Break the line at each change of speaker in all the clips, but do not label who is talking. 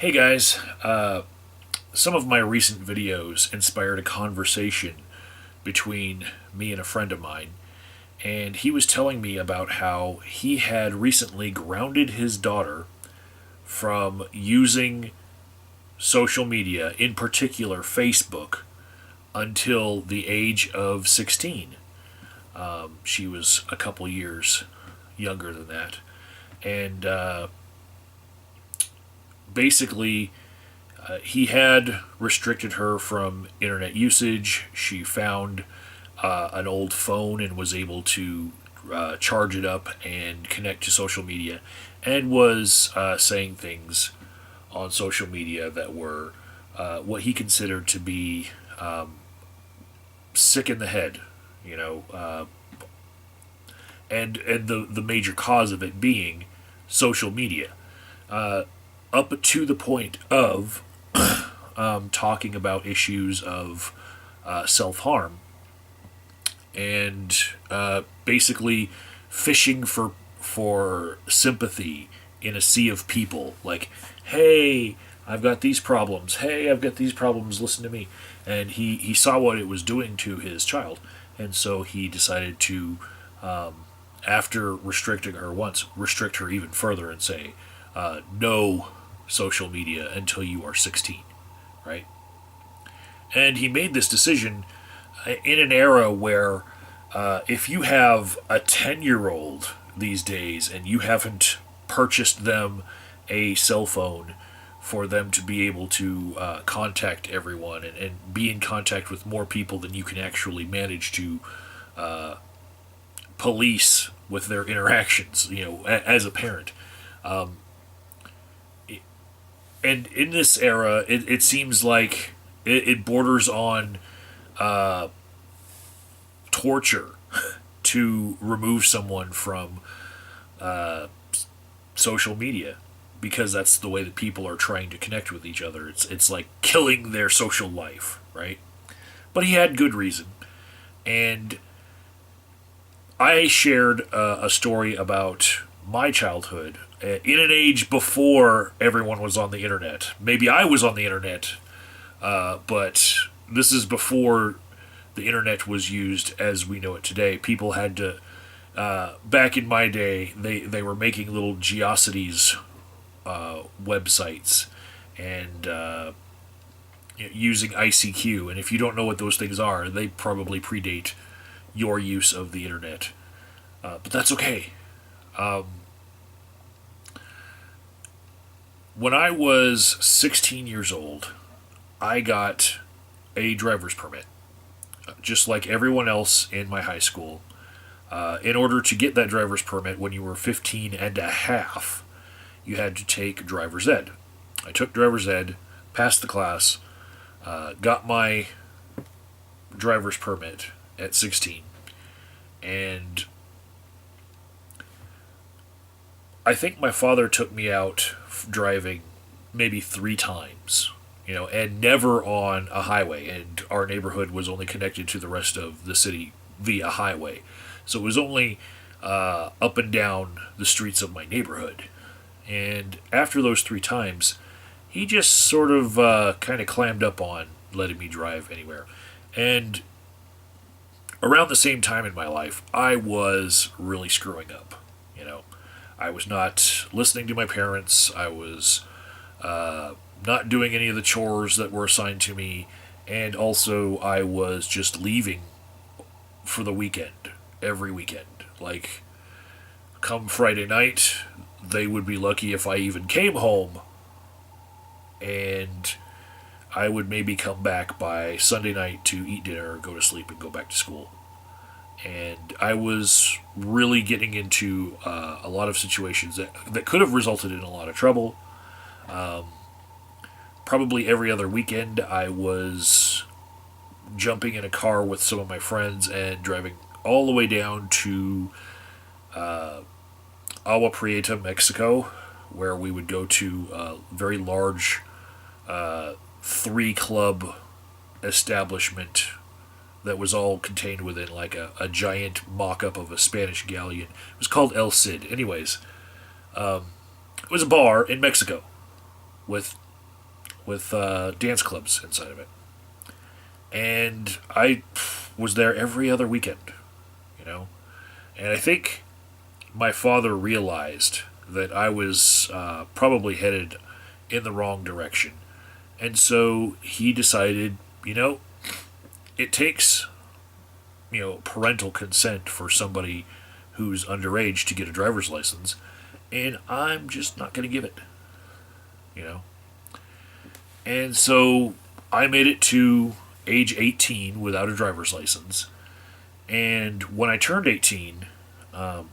Hey guys, some of my recent videos inspired a conversation between me and a friend of mine, and he was telling me about how he had recently grounded his daughter from using social media, in particular Facebook, until the age of 16. She was a couple years younger than that. And basically, he had restricted her from internet usage. She found an old phone and was able to charge it up and connect to social media, and was saying things on social media that were what he considered to be sick in the head, you know, and the major cause of it being social media, up to the point of talking about issues of self harm and basically fishing for sympathy in a sea of people. Like, hey, I've got these problems. Hey, I've got these problems. Listen to me. And he saw what it was doing to his child, and so he decided to, after restricting her once, restrict her even further and say, no social media until you are 16, right? And he made this decision in an era where if you have a 10-year-old these days and you haven't purchased them a cell phone for them to be able to contact everyone and be in contact with more people than you can actually manage to police with their interactions, as a parent. And in this era, it seems like it borders on torture to remove someone from social media, because that's the way that people are trying to connect with each other. It's like killing their social life, right? But he had good reason, and I shared a story about my childhood in an age before everyone was on the internet. Maybe I was on the internet, but this is before the internet was used as we know it today. People had to, back in my day, they were making little Geocities websites and using ICQ. And if you don't know what those things are, they probably predate your use of the internet. But that's okay. When I was 16 years old, I got a driver's permit, just like everyone else in my high school. In order to get that driver's permit when you were 15 and a half, you had to take driver's ed. I took driver's ed, passed the class, got my driver's permit at 16, and I think my father took me out driving maybe 3 times, and never on a highway. And our neighborhood was only connected to the rest of the city via highway. So it was only up and down the streets of my neighborhood. And after those 3 times, he just sort of kind of clammed up on letting me drive anywhere. And around the same time in my life, I was really screwing up. I was not listening to my parents. I was not doing any of the chores that were assigned to me. And also, I was just leaving for the weekend, every weekend. Like, come Friday night, they would be lucky if I even came home. And I would maybe come back by Sunday night to eat dinner, go to sleep, and go back to school. And I was really getting into a lot of situations that could have resulted in a lot of trouble. Probably every other weekend, I was jumping in a car with some of my friends and driving all the way down to Agua Prieta, Mexico, where we would go to a very large 3-club establishment that was all contained within like a giant mock-up of a Spanish galleon. It was called El Cid. Anyways, it was a bar in Mexico with with dance clubs inside of it. And I was there every other weekend, you know. And I think my father realized that I was probably headed in the wrong direction. And so he decided, it takes, parental consent for somebody who's underage to get a driver's license, and I'm just not going to give it, you know. And so I made it to age 18 without a driver's license. And when I turned 18,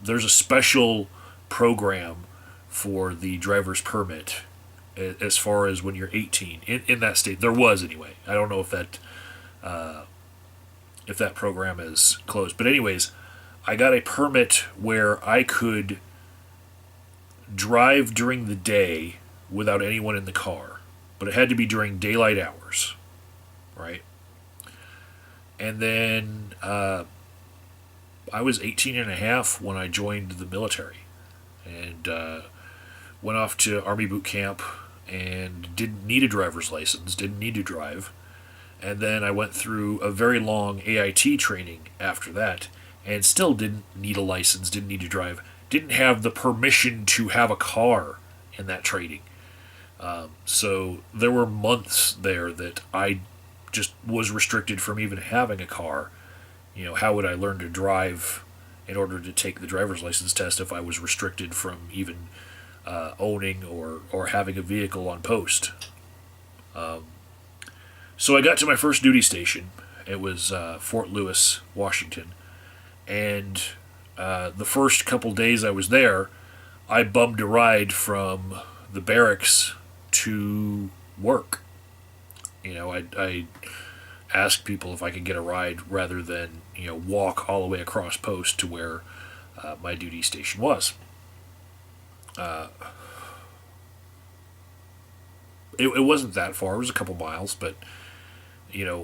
there's a special program for the driver's permit as far as when you're 18 in that state. There was anyway. I don't know if that program is closed, but anyways, I got a permit where I could drive during the day without anyone in the car, but it had to be during daylight hours, right? And then I was 18 and a half when I joined the military, and went off to Army boot camp and didn't need a driver's license, didn't need to drive. And then I went through a very long AIT training after that and still didn't need a license, didn't need to drive, didn't have the permission to have a car in that training. So there were months there that I just was restricted from even having a car. How would I learn to drive in order to take the driver's license test if I was restricted from even owning or having a vehicle on post? So I got to my first duty station. It was Fort Lewis, Washington. And the first couple days I was there, I bummed a ride from the barracks to work. I asked people if I could get a ride rather than, walk all the way across post to where my duty station was. It wasn't that far. It was a couple miles, but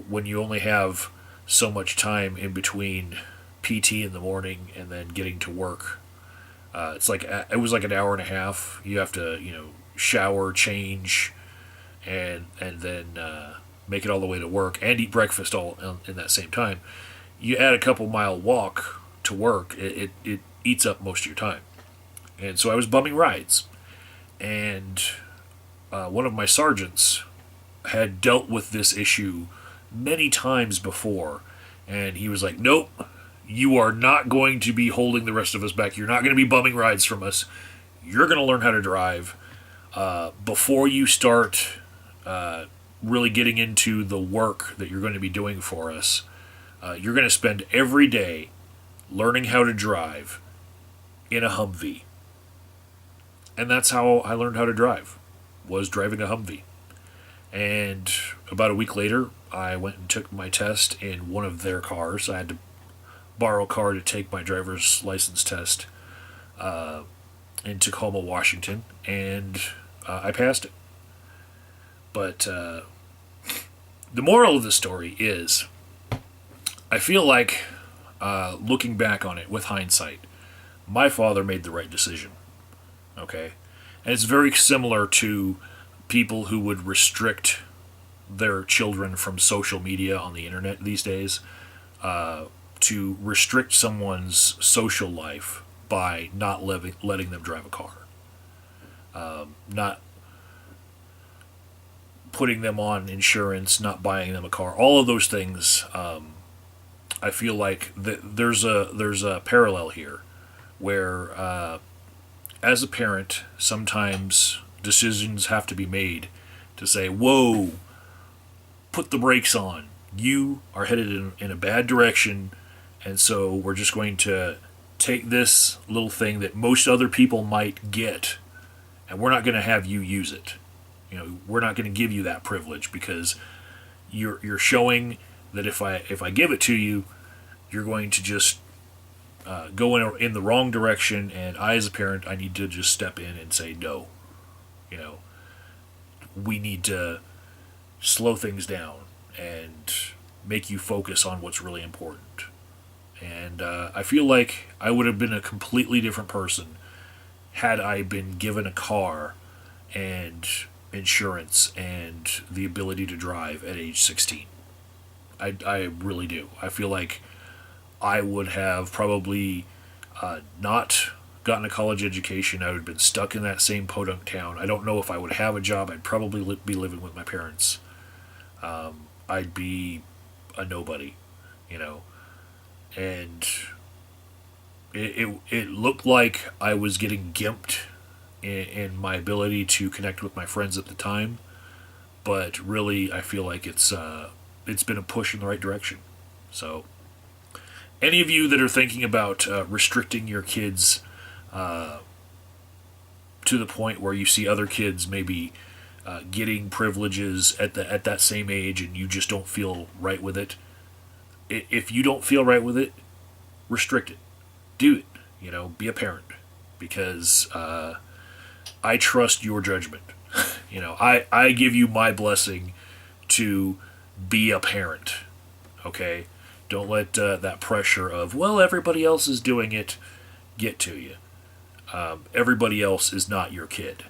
when you only have so much time in between PT in the morning and then getting to work, it was like an hour and a half. You have to shower, change, and then make it all the way to work and eat breakfast all in that same time. You add a couple mile walk to work, it eats up most of your time. And so I was bumming rides, and one of my sergeants had dealt with this issue many times before, and he was like, nope, you are not going to be holding the rest of us back. You're not going to be bumming rides from us. You're going to learn how to drive. Before you start really getting into the work that you're going to be doing for us, you're going to spend every day learning how to drive in a Humvee. And that's how I learned how to drive, was driving a Humvee. And about a week later, I went and took my test in one of their cars. I had to borrow a car to take my driver's license test in Tacoma, Washington, and I passed it. But the moral of the story is, I feel like, looking back on it with hindsight, my father made the right decision. Okay? And it's very similar to people who would restrict their children from social media on the internet these days, to restrict someone's social life by not letting them drive a car, not putting them on insurance, not buying them a car, all of those things. I feel like there's a parallel here where, as a parent, sometimes decisions have to be made to say, whoa, put the brakes on. You are headed in a bad direction, and so we're just going to take this little thing that most other people might get, and we're not going to have you use it. We're not going to give you that privilege because you're showing that if I give it to you, you're going to just go in the wrong direction, and I, as a parent, I need to just step in and say no. We need to slow things down and make you focus on what's really important. And I feel like I would have been a completely different person had I been given a car and insurance and the ability to drive at age 16. I really do. I feel like I would have probably not gotten a college education. I would have been stuck in that same podunk town. I don't know if I would have a job. I'd probably be living with my parents. I'd be a nobody, you know. And it looked like I was getting gimped in my ability to connect with my friends at the time. But really, I feel like it's been a push in the right direction. So, any of you that are thinking about restricting your kids to the point where you see other kids maybe getting privileges at that same age and you just don't feel right with it, if you don't feel right with it, restrict it. Do it. You know, be a parent because I trust your judgment. You know, I give you my blessing to be a parent. Okay? Don't let that pressure of, well, everybody else is doing it, get to you. Everybody else is not your kid.